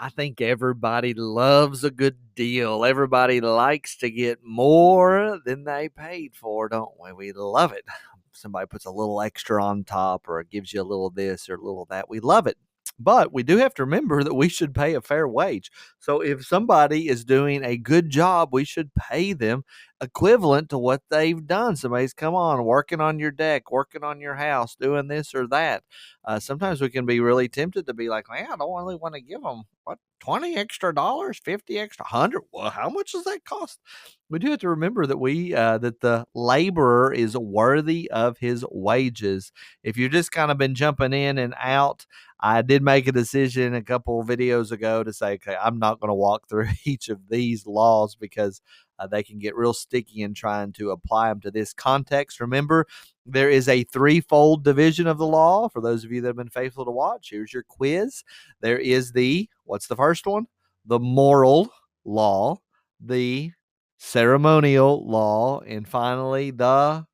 I think everybody loves a good deal. Everybody likes to get more than they paid for, don't we? We love it. Somebody puts a little extra on top or gives you a little this or a little that. We love it. But we do have to remember that we should pay a fair wage. So if somebody is doing a good job, we should pay them equivalent to what they've done. Somebody's come on, working on your deck, working on your house, doing this or that. Sometimes we can be really tempted to be like, man, I don't really want to give them what, $20 extra dollars, 50 extra, 100. Well, how much does that cost? We do have to remember that that the laborer is worthy of his wages. If you've just kind of been jumping in and out, I did make a decision a couple of videos ago to say, okay, I'm not going to walk through each of these laws because they can get real sticky in trying to apply them to this context. Remember, there is a threefold division of the law. For those of you that have been faithful to watch, here's your quiz. There is what's the first one? The moral law, the ceremonial law, and finally did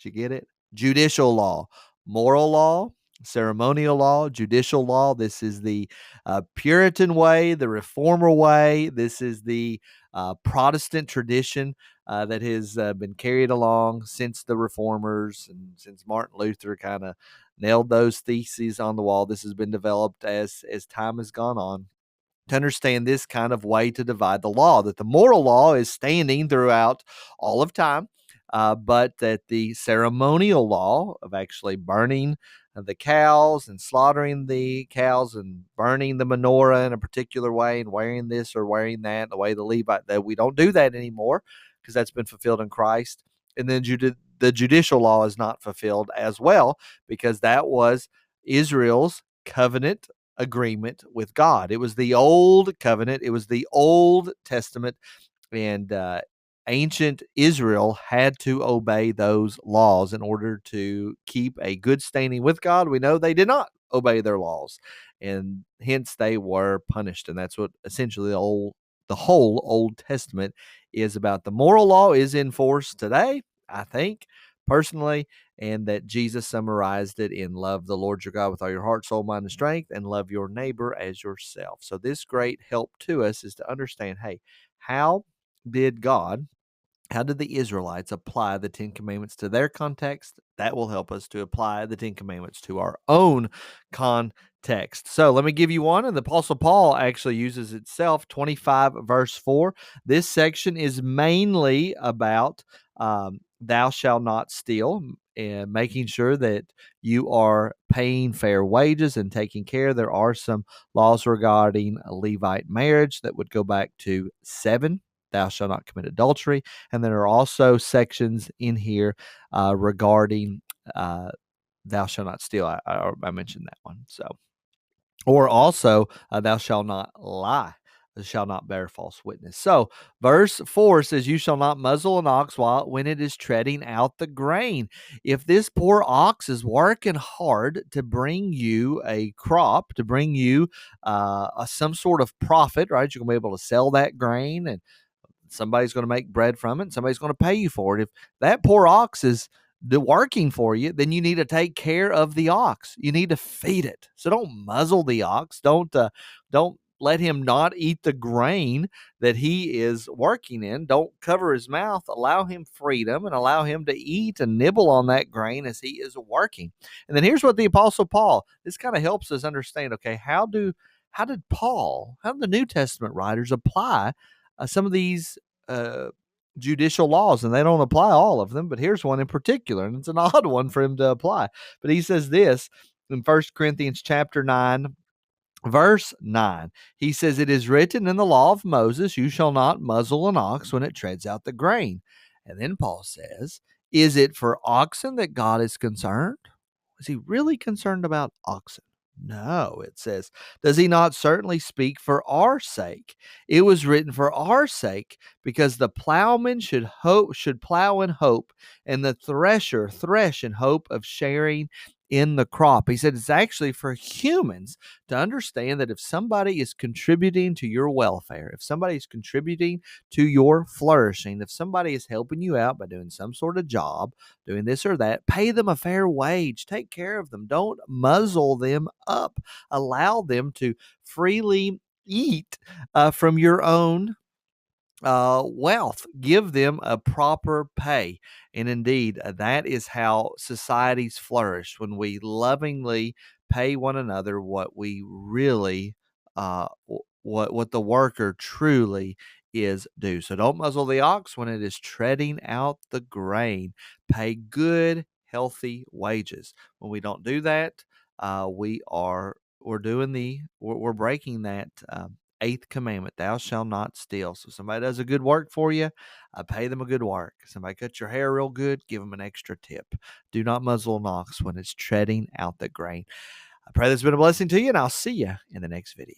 you get it? Judicial law. Moral law, ceremonial law, judicial law. This is the Puritan way, the Reformer way. This is the Protestant tradition that has been carried along since the Reformers and since Martin Luther kind of nailed those theses on the wall. This has been developed as time has gone on to understand this kind of way to divide the law, that the moral law is standing throughout all of time, but that the ceremonial law of actually burning the cows and slaughtering the cows and burning the menorah in a particular way and wearing this or wearing that, the way the Levite, that we don't do that anymore because that's been fulfilled in Christ. And then the judicial law is not fulfilled as well because that was Israel's covenant agreement with God. It was the old covenant. It was the Old Testament, and ancient Israel had to obey those laws in order to keep a good standing with God. We know they did not obey their laws, and hence they were punished. And that's what essentially the whole Old Testament is about. The moral law is in force today, I think, personally, and that Jesus summarized it in love the Lord your God with all your heart, soul, mind, and strength, and love your neighbor as yourself. So this great help to us is to understand, hey, how did the Israelites apply the Ten Commandments to their context? That will help us to apply the Ten Commandments to our own context. So let me give you one, and the Apostle Paul actually uses itself, 25 verse 4. This section is mainly about thou shalt not steal, and making sure that you are paying fair wages and taking care. There are some laws regarding a Levite marriage that would go back to 7. Thou shalt not commit adultery. And there are also sections in here regarding thou shalt not steal. I mentioned that one. So, or also thou shalt not lie. Thou shalt not bear false witness. So, verse 4 says, you shall not muzzle an ox when it is treading out the grain. If this poor ox is working hard to bring you a crop, to bring you some sort of profit, right? You're going to be able to sell that grain, and somebody's going to make bread from it, and somebody's going to pay you for it. If that poor ox is working for you, then you need to take care of the ox. You need to feed it. So don't muzzle the ox. Don't let him not eat the grain that he is working in. Don't cover his mouth. Allow him freedom and allow him to eat and nibble on that grain as he is working. And then here's what the Apostle Paul, this kind of helps us understand, okay, how did the New Testament writers apply some of these judicial laws? And they don't apply all of them, but here's one in particular, and it's an odd one for him to apply. But he says this in 1 Corinthians chapter 9, verse 9. He says, it is written in the law of Moses, you shall not muzzle an ox when it treads out the grain. And then Paul says, is it for oxen that God is concerned? Is he really concerned about oxen? No, it says, does he not certainly speak for our sake? It was written for our sake, because the plowman should plow in hope, and the thresher thresh in hope of sharing in the crop. He said it's actually for humans to understand that if somebody is contributing to your welfare, if somebody is contributing to your flourishing, if somebody is helping you out by doing some sort of job, doing this or that, pay them a fair wage, take care of them, don't muzzle them up, allow them to freely eat from your own wealth. Give them a proper pay. And indeed, that is how societies flourish when we lovingly pay one another what we really, what the worker truly is due. So don't muzzle the ox when it is treading out the grain. Pay good, healthy wages. When we don't do that, we're breaking that. Eighth commandment, thou shalt not steal. So somebody does a good work for you, pay them a good work. Somebody cuts your hair real good, give them an extra tip. Do not muzzle an ox when it's treading out the grain. I pray this has been a blessing to you, and I'll see you in the next video.